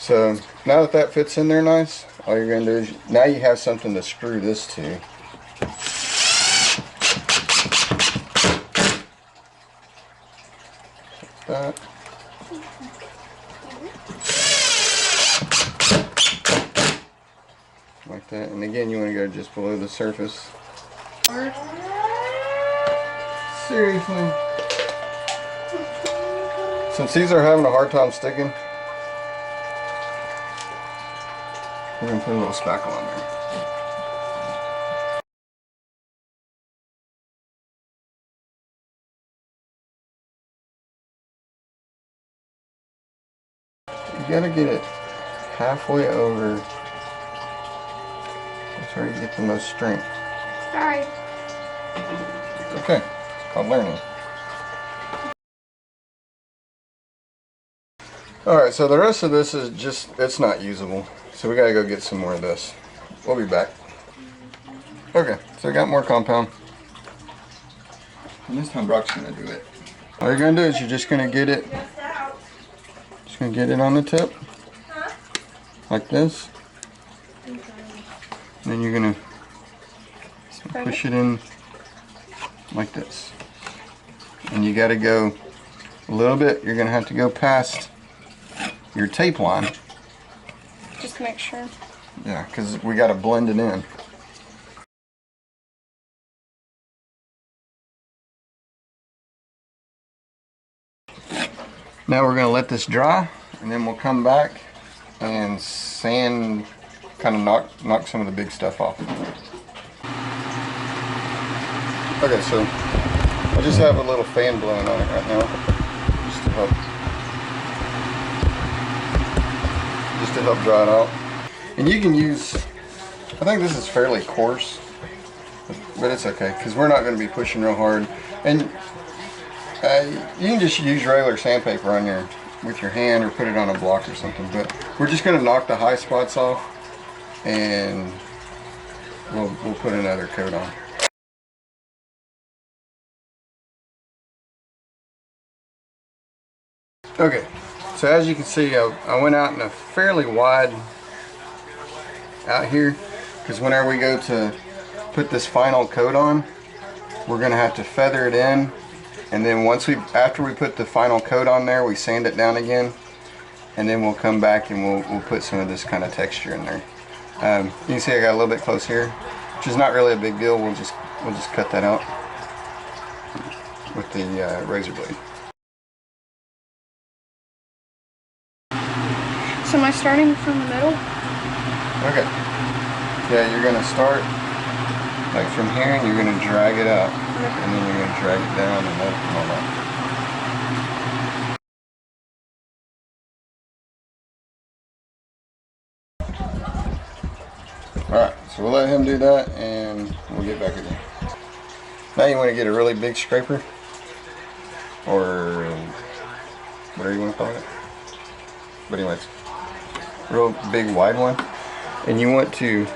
So now that that fits in there nice, all you're going to do is, now you have something to screw this to. That. Like that. And again, you want to go just below the surface. Seriously. Since these are having a hard time sticking, we're going to put a little spackle on there. You got to get it halfway over. That's where you get the most strength. Sorry. It's okay. It's called learning. Alright, so the rest of this is just, it's not usable. So we gotta go get some more of this. We'll be back. Okay, so I got more compound. And this time Brock's gonna do it. All you're gonna do is you're just gonna get it, on the tip. Like this. And then you're gonna push it in like this. And you gotta go a little bit, you're gonna have to go past your tape line. Just to make sure. Yeah, because we got to blend it in. Now we're going to let this dry, and then we'll come back and sand, kind of knock some of the big stuff off. Okay, so I just have a little fan blowing on it right now, just to help dry it out. And you can use, I think this is fairly coarse, but it's okay because we're not going to be pushing real hard. And you can just use regular sandpaper on with your hand or put it on a block or something. But we're just going to knock the high spots off, and we'll put another coat on. Okay. So as you can see, I went out in a fairly wide out here, because whenever we go to put this final coat on, we're going to have to feather it in, and then after we put the final coat on there, we sand it down again, and then we'll come back and we'll put some of this kind of texture in there. You can see I got a little bit close here, which is not really a big deal. We'll just cut that out with the razor blade. So am I starting from the middle? Okay. Yeah, you're going to start like from here, and you're going to drag it out. Okay. And then you're going to drag it down and up and all that. Alright, so we'll let him do that, and we'll get back again. Now you want to get a really big scraper, or whatever you want to call it. But anyways, real big wide one, and you want to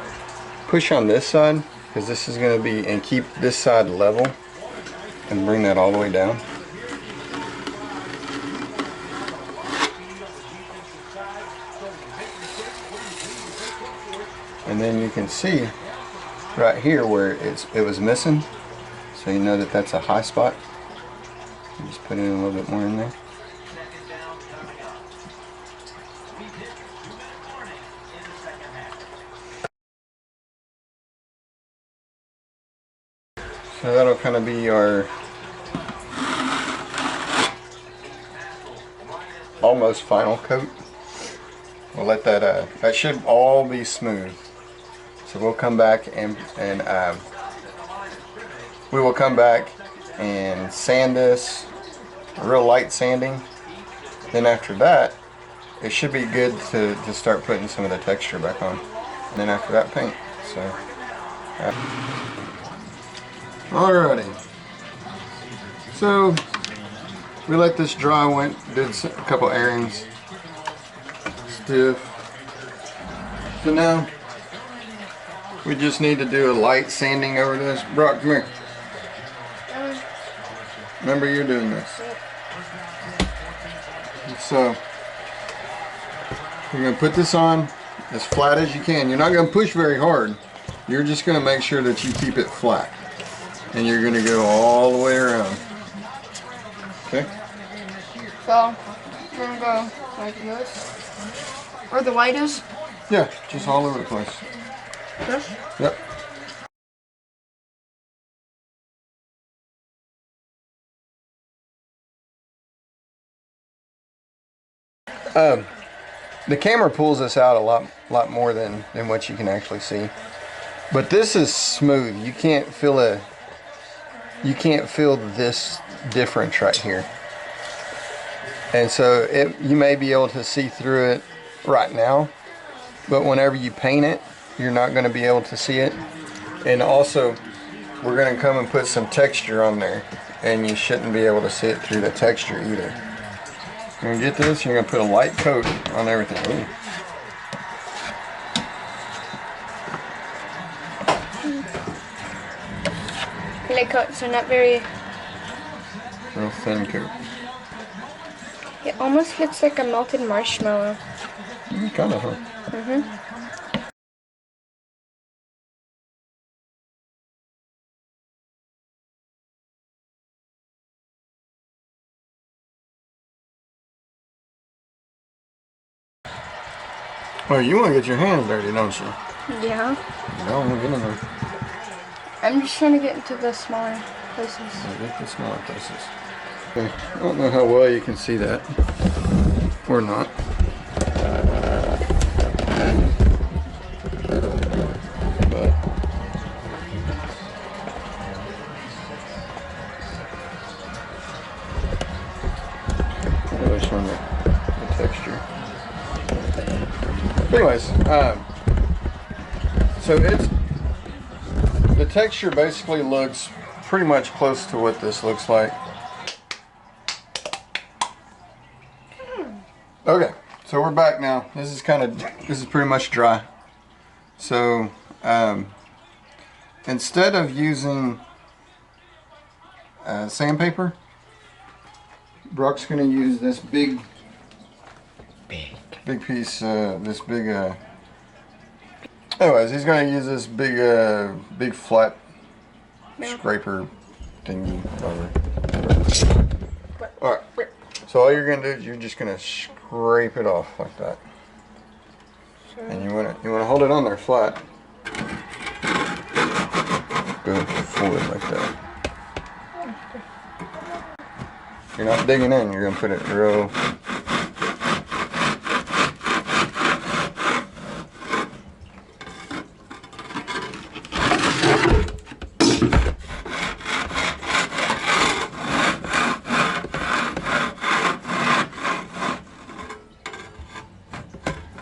push on this side, because this is going to be, and keep this side level and bring that all the way down. And then you can see right here where it was missing, so you know that that's a high spot. You just put in a little bit more in there. So that'll kind of be our almost final coat. We'll let that, that should all be smooth. So we'll come back and we will come back and sand this, real light sanding. Then after that, it should be good to start putting some of the texture back on. And then after that, paint. So. Alrighty, so we let this dry, did a couple airings, stiff. So now we just need to do a light sanding over this. Brock, come here. Remember, you're doing this. So You're going to put this on as flat as you can. You're not going to push very hard. You're just going to make sure that you keep it flat. And you're going to go all the way around. Okay? So, we're going to go like this. Where the light is? Yeah, just all over the place. This? Yep. The camera pulls this out a lot more than what you can actually see. But this is smooth. You can't feel this difference right here. And so you may be able to see through it right now, but whenever you paint it, you're not going to be able to see it. And also, we're going to come and put some texture on there, and you shouldn't be able to see it through the texture either. You're going to get this, you're going to put a light coat on everything. Ooh. Light coat, so not very... Real thin coat. It almost looks like a melted marshmallow. Kind of, huh? Mm-hmm. Oh, you want to get your hands dirty, don't you? Yeah. No, I'm getting there. I'm just trying to get into the smaller places. Get the smaller places. Okay. I don't know how well you can see that. Or not. But really showing the texture. Anyways, so the texture basically looks pretty much close to what this looks like. Okay, so we're back now. This is pretty much dry. So instead of using sandpaper, Brock's gonna use this big piece, anyways, he's gonna use this big flat scraper thingy, whatever. Alright, so all you're gonna do is you're just gonna scrape it off like that. And you wanna hold it on there flat. Go forward like that. You're not digging in, you're gonna put it real.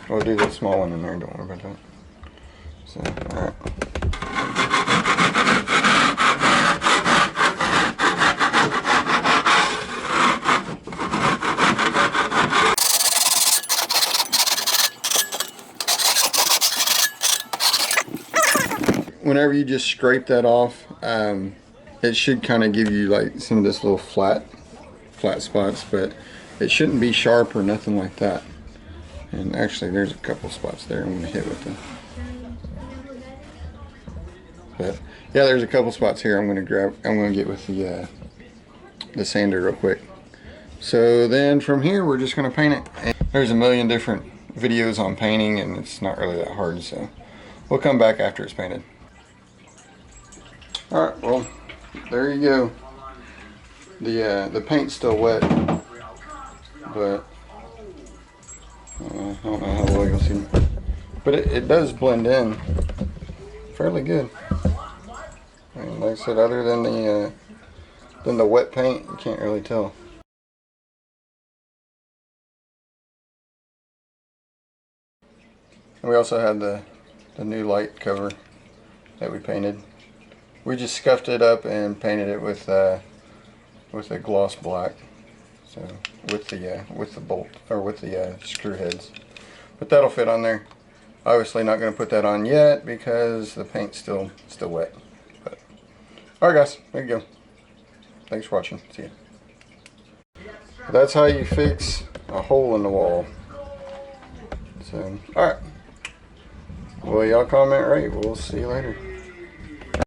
We'll do the small one in there, don't worry about that. So, alright. Whenever you just scrape that off, it should kind of give you like some of this little flat spots, but it shouldn't be sharp or nothing like that. And actually, there's a couple spots there I'm going to hit with them. But yeah, there's a couple spots here I'm going to get with the sander real quick. So then from here, we're just going to paint it. And there's a million different videos on painting, and it's not really that hard. So we'll come back after it's painted. All right, well, there you go. The paint's still wet, but I don't know how well you'll see, but it does blend in fairly good. And like I said, other than the wet paint, you can't really tell. And we also had the new light cover that we painted. We just scuffed it up and painted it with a gloss black. So with the bolt, or with the screw heads, but that'll fit on there. Obviously not going to put that on yet because the paint's still wet. But all right, guys, there you go. Thanks for watching. See ya. That's how you fix a hole in the wall. So, alright. Well, y'all comment right. We'll see you later.